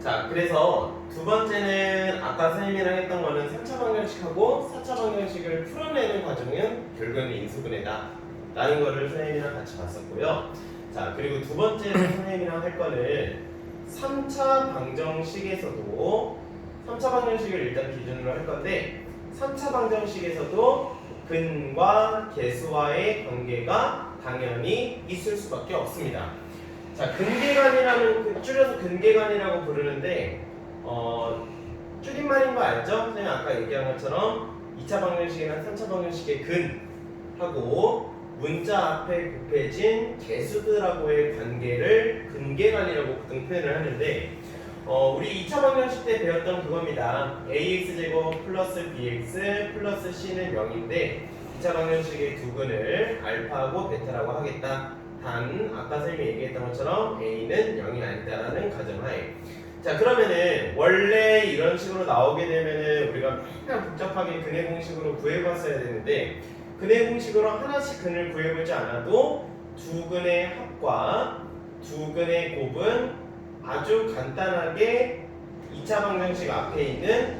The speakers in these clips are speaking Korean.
자, 그래서 두 번째는 아까 선생님이랑 했던 거는 3차 방정식하고 4차 방정식을 풀어내는 과정은 결국은 인수분해다 라는 거를 선생님이랑 같이 봤었고요. 자, 그리고 두 번째로 선생님이랑 할 거는 3차 방정식에서도 3차 방정식을 일단 기준으로 할 건데 3차 방정식에서도 근과 계수와의 관계가 당연히 있을 수밖에 없습니다. 자, 근계관이라는 줄여서 근계관이라고 부르는데 줄임말인 거 알죠? 선생님 아까 얘기한 것처럼 2차 방정식이나 3차 방정식의 근하고 문자 앞에 곱해진 계수들하고의 관계를 근계관이라고 보통 표현을 하는데 우리 2차 방정식 때 배웠던 그겁니다. ax제곱 플러스 bx 플러스 c는 0인데 2차 방정식의 두 근을 알파하고 베타라고 하겠다. 단 아까 선생님이 얘기했던 것처럼 a는 0이 아니다라는 가정하에 자 그러면은 원래 이런 식으로 나오게 되면은 우리가 그냥 복잡하게 근의 공식으로 구해봤어야 되는데 근의 공식으로 하나씩 근을 구해보지 않아도 두 근의 합과 두 근의 곱은 아주 간단하게 2차 방정식 앞에 있는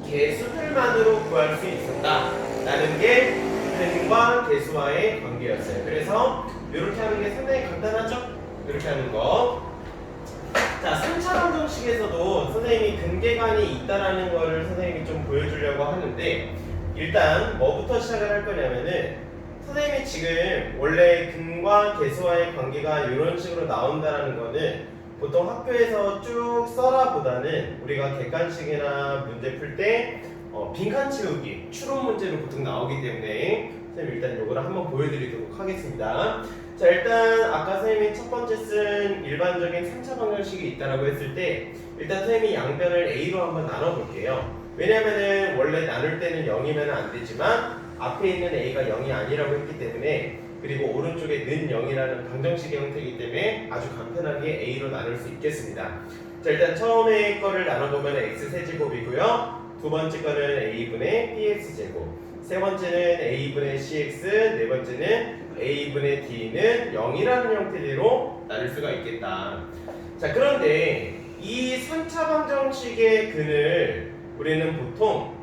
계수들만으로 구할 수 있었다 라는 게 근과 계수와의 관계였어요. 그래서 이렇게 하는 게 상당히 간단하죠? 이렇게 하는 거. 자, 3차 방정식에서도 선생님이 근계관이 있다라는 거를 선생님이 좀 보여주려고 하는데 일단 뭐부터 시작을 할 거냐면은 선생님이 지금 원래 근과 계수와의 관계가 이런 식으로 나온다라는 거는 보통 학교에서 쭉 써라 보다는 우리가 객관식이나 문제 풀 때 빈칸 채우기, 추론 문제로 보통 나오기 때문에 선생님 일단 요거를 한번 보여드리도록 하겠습니다. 자 일단 아까 선생님이 첫 번째 쓴 일반적인 3차 방정식이 있다라고 했을 때 일단 선생님이 양변을 A로 한번 나눠볼게요. 왜냐면은 원래 나눌 때는 0이면 안 되지만 앞에 있는 A가 0이 아니라고 했기 때문에 그리고 오른쪽에 는 0이라는 방정식의 형태이기 때문에 아주 간편하게 A로 나눌 수 있겠습니다. 자 일단 처음에 거를 나눠보면 X세제곱이고요. 두 번째 거는 A분의 BX제곱, 세 번째는 A분의 CX, 네 번째는 A분의 D는 0이라는 형태대로 나눌 수가 있겠다. 자 그런데 이 3차 방정식의 근을 우리는 보통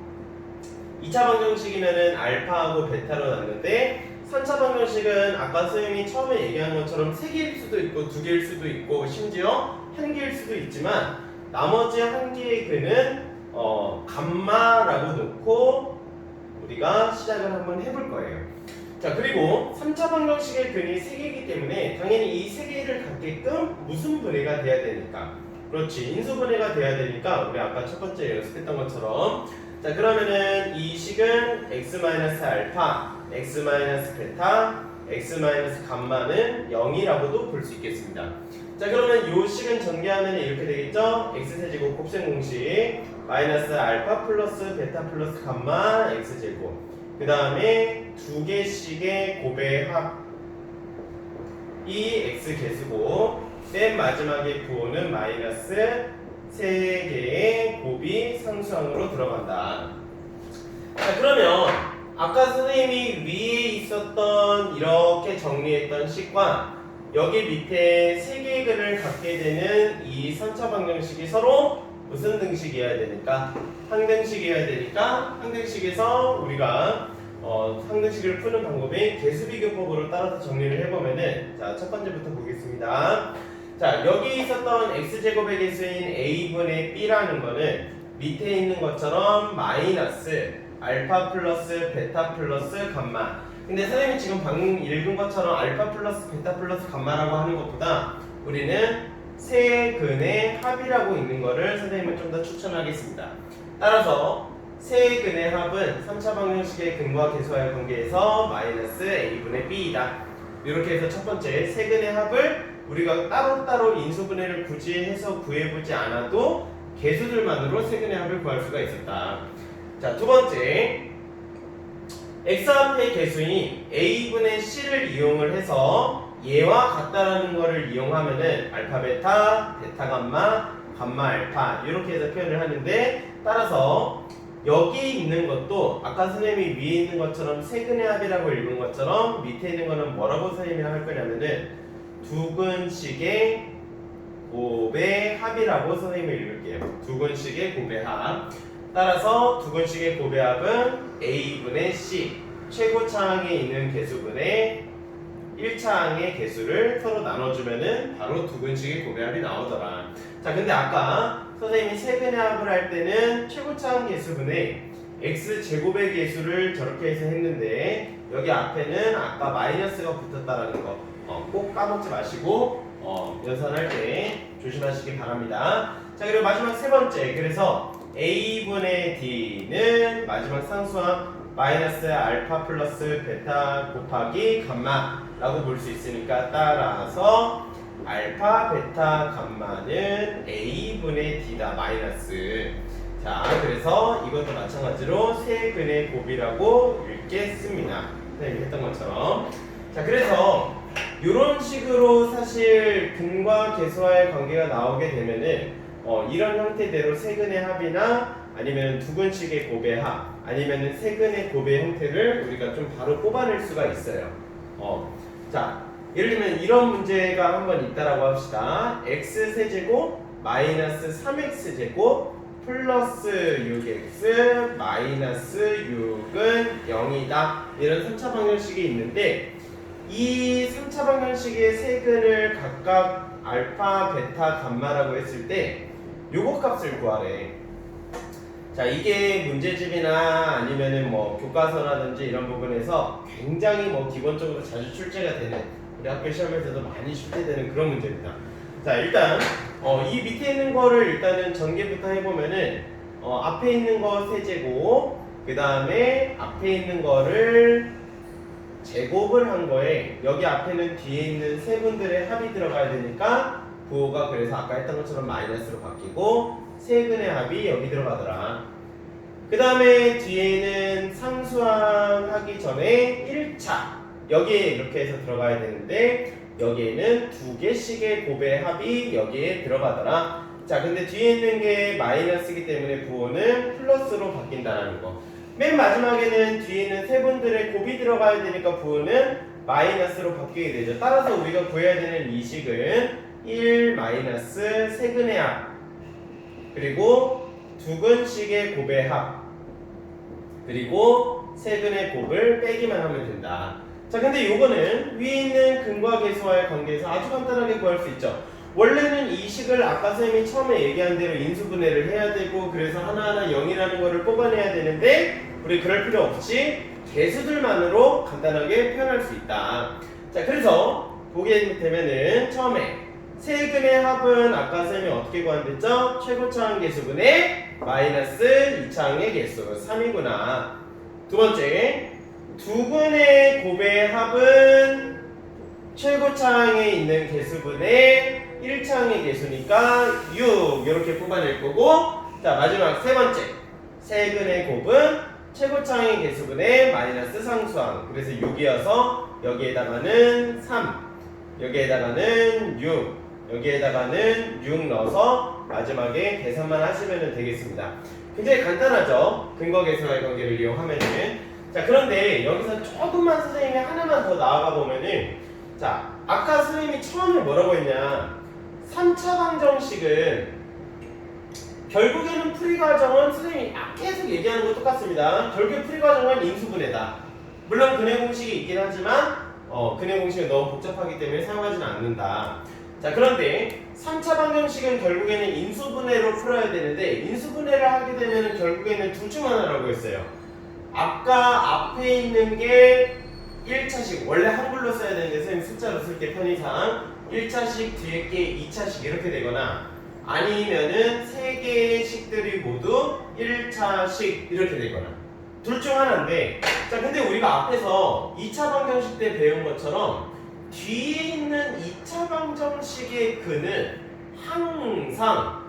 2차 방정식이면은 알파하고 베타로 나누는데 3차 방정식은 아까 선생님이 처음에 얘기한 것처럼 3개일 수도 있고 2개일 수도 있고 심지어 1개일 수도 있지만 나머지 1개의 근은 감마라고 놓고 우리가 시작을 한번 해볼 거예요. 자 그리고 3차 방정식의 근이 3개이기 때문에 당연히 이 3개를 갖게끔 무슨 분해가 돼야 되니까 그렇지 인수분해가 돼야 되니까 우리 아까 첫 번째 연습했던 것처럼 자 그러면은 이 식은 x-알파, x-베타, x-감마는 0이라고도 볼 수 있겠습니다. 자 그러면 이 식은 전개하면 이렇게 되겠죠? x세제곱 곱셈 공식 마이너스 알파 플러스 베타 플러스 감마 x제곱 그 다음에 두 개씩의 곱의 합이 x개수고 맨 마지막에 부호는 마이너스 3개의 곱이 상수항으로 들어간다. 자 그러면 아까 선생님이 위에 있었던 이렇게 정리했던 식과 여기 밑에 3개의 근을 갖게 되는 이 3차 방정식이 서로 무슨 등식이어야 되니까? 항등식이어야 되니까 항등식에서 우리가 항등식을 푸는 방법이 계수비교법으로 따라서 정리를 해보면은 자 첫 번째부터 보겠습니다. 자 여기 있었던 x제곱의 개수인 a분의 b라는 거는 밑에 있는 것처럼 마이너스 알파 플러스 베타 플러스 감마 근데 선생님이 지금 방금 읽은 것처럼 알파 플러스 베타 플러스 감마라고 하는 것보다 우리는 세 근의 합이라고 있는 거를 선생님은 좀 더 추천하겠습니다. 따라서 세 근의 합은 3차 방정식의 근과 계수와의 관계에서 마이너스 a분의 b이다. 이렇게 해서 첫 번째 세 근의 합을 우리가 따로따로 인수분해를 굳이 해서 구해보지 않아도 계수들만으로 세 근의 합을 구할 수가 있었다. 자, 두 번째 x 앞의 개수인 a분의 c를 이용을 해서 얘와 같다라는 거를 이용하면은 알파 베타, 베타 감마, 감마 알파 이렇게 해서 표현을 하는데 따라서 여기 있는 것도 아까 선생님이 위에 있는 것처럼 세근의 합이라고 읽은 것처럼 밑에 있는 거는 뭐라고 선생님이랑 할 거냐면은 두 근씩의 곱의 합이라고 선생님이 읽을게요. 두 근식의 곱의 합. 따라서 두 근식의 곱의 합은 A분의 C, 최고차항에 있는 개수분의 1차항의 개수를 서로 나눠주면은 바로 두 근식의 곱의 합이 나오더라. 자, 근데 아까 선생님이 세근의 합을 할 때는 최고차항 개수분의 x제곱의 개수를 저렇게 해서 했는데 여기 앞에는 아까 마이너스가 붙었다라는 거 꼭 까먹지 마시고 연산할 때 조심하시기 바랍니다. 자, 그리고 마지막 세 번째, 그래서 a분의 d는 마지막 상수항 마이너스 알파 플러스 베타 곱하기 감마라고 볼 수 있으니까 따라서 알파 베타 감마는 a분의 d다 마이너스. 자, 그래서 이것도 마찬가지로 세근의 곱이라고 읽겠습니다. 선생님이 했던 것처럼. 자, 그래서 이런 식으로 사실 근과 계수와의 관계가 나오게 되면은 이런 형태대로 세근의 합이나 아니면 두 근식의 곱의 합 아니면 세근의 곱의 형태를 우리가 좀 바로 뽑아낼 수가 있어요. 자, 예를 들면 이런 문제가 한번 있다라고 합시다. x세제곱 마이너스 3x제곱 플러스 6x 마이너스 6은 0이다. 이런 3차 방정식이 있는데 이 3차 방정식의 세근을 각각 알파, 베타, 감마라고 했을 때 요거 값을 구하래. 자, 이게 문제집이나 아니면은 뭐 교과서라든지 이런 부분에서 굉장히 뭐 기본적으로 자주 출제가 되는, 우리 학교 시험에서도 많이 출제되는 그런 문제입니다. 자, 일단 이 밑에 있는 거를 일단은 전개부터 해보면은 앞에 있는 거 세제곱, 그 다음에 앞에 있는 거를 제곱을 한 거에 여기 앞에는 뒤에 있는 세 분들의 합이 들어가야 되니까 부호가 그래서 아까 했던 것처럼 마이너스로 바뀌고 세근의 합이 여기 들어가더라. 그 다음에 뒤에는 상수항 하기 전에 1차 여기에 이렇게 해서 들어가야 되는데 여기에는 두 개씩의 곱의 합이 여기에 들어가더라. 자, 근데 뒤에 있는 게 마이너스이기 때문에 부호는 플러스로 바뀐다는 거. 맨 마지막에는 뒤에 있는 세 분들의 곱이 들어가야 되니까 부호는 마이너스로 바뀌게 되죠. 따라서 우리가 구해야 되는 이 식은 1 마이너스 세근의 합 그리고 두 근식의 곱의 합 그리고 세근의 곱을 빼기만 하면 된다. 자, 근데 요거는 위에 있는 근과 계수와의 관계에서 아주 간단하게 구할 수 있죠. 원래는 이 식을 아까 선생님이 처음에 얘기한 대로 인수분해를 해야 되고 그래서 하나하나 0이라는 거를 뽑아내야 되는데 우리 그럴 필요 없이 개수들만으로 간단하게 표현할 수 있다. 자, 그래서 보게 되면은 처음에 세근의 합은 아까 선생님이 어떻게 구한댔죠? 최고차항 개수분의 마이너스 2차항의 개수 3이구나. 두 번째, 두 근의 곱의 합은 최고차항에 있는 개수분의 1차항의 개수니까 6 이렇게 뽑아낼 거고, 자, 마지막 세 번째, 세근의 곱은 최고차항의 개수분의 마이너스 상수항. 그래서 6이어서 여기에다가는 3, 여기에다가는 6, 여기에다가는 6 넣어서 마지막에 계산만 하시면 되겠습니다. 굉장히 간단하죠? 근거 계수와의 관계를 이용하면은. 자, 그런데 여기서 조금만 선생님이 하나만 더 나아가 보면은, 자, 아까 선생님이 처음에 뭐라고 했냐, 3차 방정식은 결국에는 풀이 과정은 선생님이 계속 얘기하는 거 똑같습니다. 결국에 풀이 과정은 인수분해다. 물론 근해 공식이 있긴 하지만 근해 공식은 너무 복잡하기 때문에 사용하지는 않는다. 자, 그런데 3차 방정식은 결국에는 인수분해로 풀어야 되는데 인수분해를 하게 되면 결국에는 둘 중 하나라고 했어요. 아까 앞에 있는 게 1차식, 원래 한글로 써야 되는데 선생님 숫자로 쓸 때 편의상 1차식 뒤에 게 2차식 이렇게 되거나 아니면은 세 개의 식들이 모두 1차식 이렇게 되거나 둘 중 하나인데, 자, 근데 우리가 앞에서 2차 방정식 때 배운 것처럼 뒤에 있는 2차 방정식의 근은 항상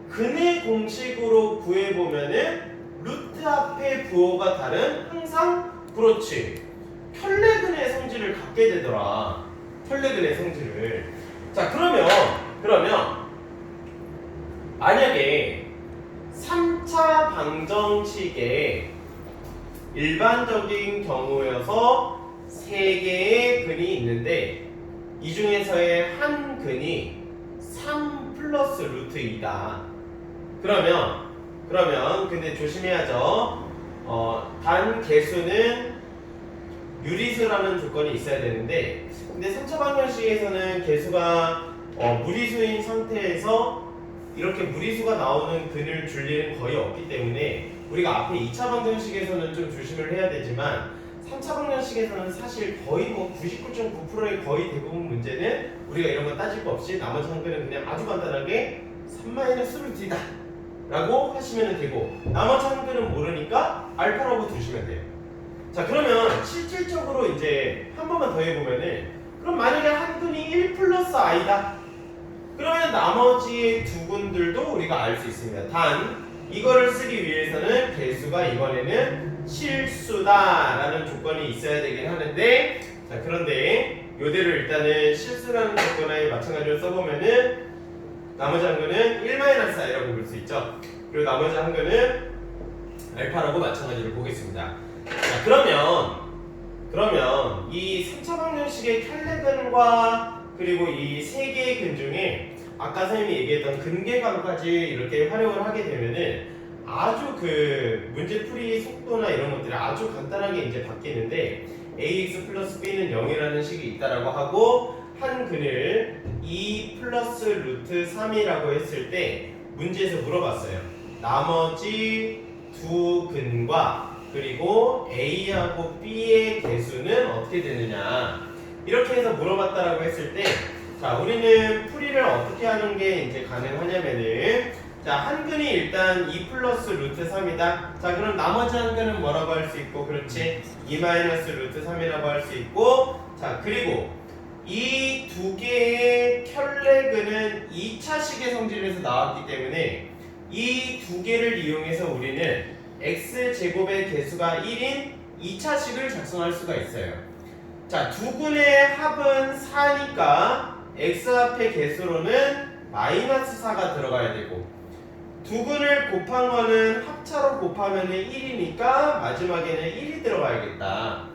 근의 공식으로 구해보면은 루트 앞에 부호가 다른 항상 그렇지 편례근의 성질을 갖게 되더라. 편례근의 성질을. 자, 그러면 만약에 3차 방정식의 일반적인 경우여서 3개의 근이 있는데 이 중에서의 한 근이 3 플러스 루트 2다. 그러면 근데 조심해야죠. 단 개수는 유리수라는 조건이 있어야 되는데, 근데 3차 방정식에서는 개수가 무리수인 상태에서 이렇게 무리수가 나오는 근을 줄 일은 거의 없기 때문에 우리가 앞에 2차 방정식에서는 좀 조심을 해야 되지만 3차 방정식에서는 사실 거의 99.9%의 거의 대부분 문제는 우리가 이런 거 따질 거 없이 나머지 한글은 그냥 아주 간단하게 3-루트이다 라고 하시면 되고, 나머지 한글은 모르니까 알파라고 두시면 돼요. 자, 그러면 실질적으로 이제 한 번만 더 해보면은, 그럼 만약에 한근이 1 플러스 i다, 그러면 나머지 두 군들도 우리가 알 수 있습니다. 단 이거를 쓰기 위해서는 개수가 이번에는 실수다라는 조건이 있어야 되긴 하는데, 자, 그런데 요대로 일단은 실수라는 조건에 마찬가지로 써보면은 나머지 한근은 1-i라고 볼 수 있죠. 그리고 나머지 한근은 알파라고 마찬가지로 보겠습니다. 자, 그러면 이 3차 방정식의 켤레근과 그리고 이 세 개의 근 중에 아까 선생님이 얘기했던 근계관까지 이렇게 활용을 하게 되면은 아주 그 문제풀이 속도나 이런 것들이 아주 간단하게 이제 바뀌는데, ax 플러스 b는 0이라는 식이 있다라고 하고 한 근을 2 플러스 루트 3이라고 했을 때 문제에서 물어봤어요. 나머지 두 근과 그리고 a하고 b의 개수는 어떻게 되느냐, 이렇게 해서 물어봤다라고 했을 때, 자, 우리는 풀이를 어떻게 하는 게 이제 가능하냐면은, 자, 한 근이 일단 2 플러스 루트 3이다. 자, 그럼 나머지 한 근은 뭐라고 할 수 있고, 그렇지? 2 마이너스 루트 3이라고 할 수 있고, 자, 그리고 이 두 개의 켤레근은 2차식의 성질에서 나왔기 때문에 이 두 개를 이용해서 우리는 x제곱의 개수가 1인 2차식을 작성할 수가 있어요. 자, 두 근의 합은 4니까 x 앞의 개수로는 마이너스 4가 들어가야 되고, 두 근을 곱한 거는 합차로 곱하면 1이니까 마지막에는 1이 들어가야겠다.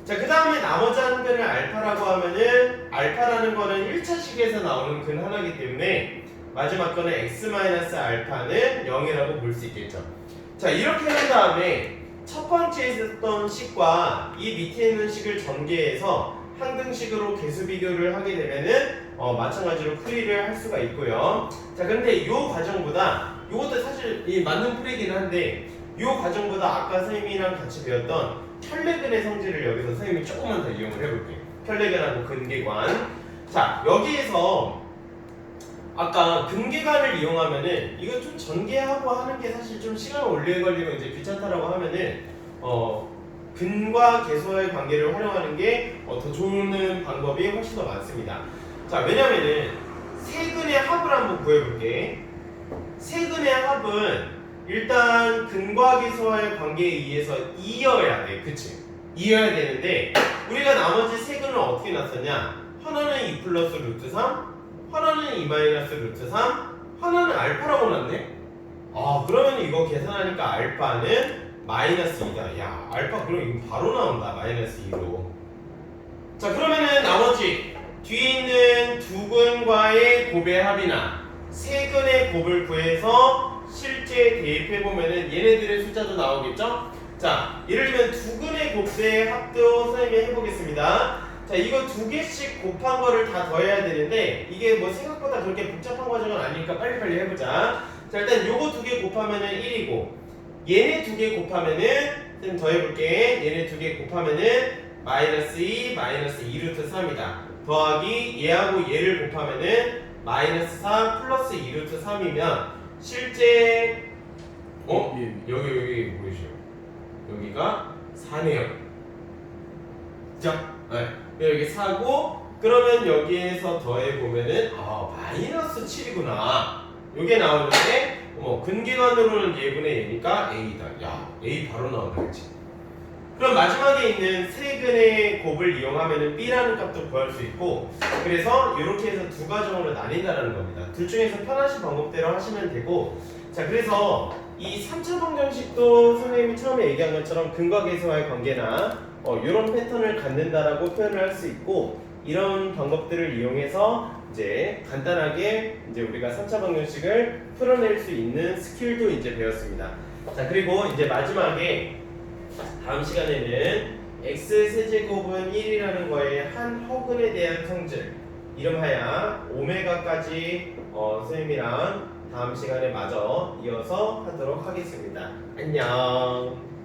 자, 그 다음에 나머지 한 근을 알파라고 하면은 알파라는 거는 1차식에서 나오는 근 하나이기 때문에 마지막 거는 x-알파는 0이라고 볼 수 있겠죠. 자, 이렇게 한 다음에 첫 번째에 있었던 식과 이 밑에 있는 식을 전개해서 한 등식으로 개수 비교를 하게 되면은 마찬가지로 풀이를 할 수가 있고요. 자, 그런데 이 과정보다, 이것도 사실 이 맞는 풀이긴 한데, 이 과정보다 아까 선생님이랑 같이 배웠던 켤레근의 성질을 여기서 선생님이 조금만 더 이용을 해볼게요. 켤레근하고 근계관. 자, 여기에서 아까 근계관을 이용하면은 이거 좀 전개하고 하는 게 사실 좀 시간 오래 걸리고 이제 귀찮다라고 하면은 근과 개수와의 관계를 활용하는 게 더 좋은 방법이 훨씬 더 많습니다. 자, 왜냐면은 세 근의 합을 한번 구해볼게. 세 근의 합은 일단 근과 개수와의 관계에 의해서 2여야 돼, 그치? 2여야 되는데 우리가 나머지 세 근을 어떻게 놨었냐? 하나는 2 플러스 루트 3, 하나는 2 마이너스 루트 3, 하나는 알파라고 놨네? 아, 그러면 이거 계산하니까 알파는 마이너스 2다. 야, 알파 그럼 이거 바로 나온다, 마이너스 2로. 자, 그러면은 나머지 뒤에 있는 두 근과의 곱의 합이나 세 근의 곱을 구해서 실제 대입해보면은 얘네들의 숫자도 나오겠죠? 자, 예를 들면 두 근의 곱의 합도 선생님이 해보겠습니다. 자, 이거 두 개씩 곱한 거를 다 더해야 되는데 이게 뭐 생각보다 그렇게 복잡한 과정은 아니니까 빨리빨리 해보자. 자, 일단 요거 두 개 곱하면은 1이고, 얘네 두 개 곱하면은, 좀 더해볼게. 얘네 두 개 곱하면은 마이너스 2, 마이너스 2 루트 3이다. 더하기 얘하고 얘를 곱하면은 마이너스 4 플러스 2 루트 3이면 실제 여기 보이시죠? 여기가 4네요. 그죠? 네. 여기 4고, 그러면 여기에서 더해보면은 마이너스 7이구나 요게 나오는데, 근계관으로는 얘분의 얘니까 A다. 야, A 바로 나온다, 그치? 그럼 마지막에 있는 세 근의 곱을 이용하면은 B라는 값도 구할 수 있고, 그래서 이렇게 해서 두 과정으로 나뉜다는 겁니다. 둘 중에서 편하신 방법대로 하시면 되고, 자, 그래서 이 3차 방정식도 선생님이 처음에 얘기한 것처럼 근과 계수와의 관계나 이런 패턴을 갖는다라고 표현을 할 수 있고, 이런 방법들을 이용해서 이제 간단하게 이제 우리가 3차 방정식을 풀어낼 수 있는 스킬도 이제 배웠습니다. 자, 그리고 이제 마지막에 다음 시간에는 x 세제곱은 1이라는 거에 한 허근에 대한 성질 이름하여 오메가까지 선생님이랑 다음 시간에 마저 이어서 하도록 하겠습니다. 안녕.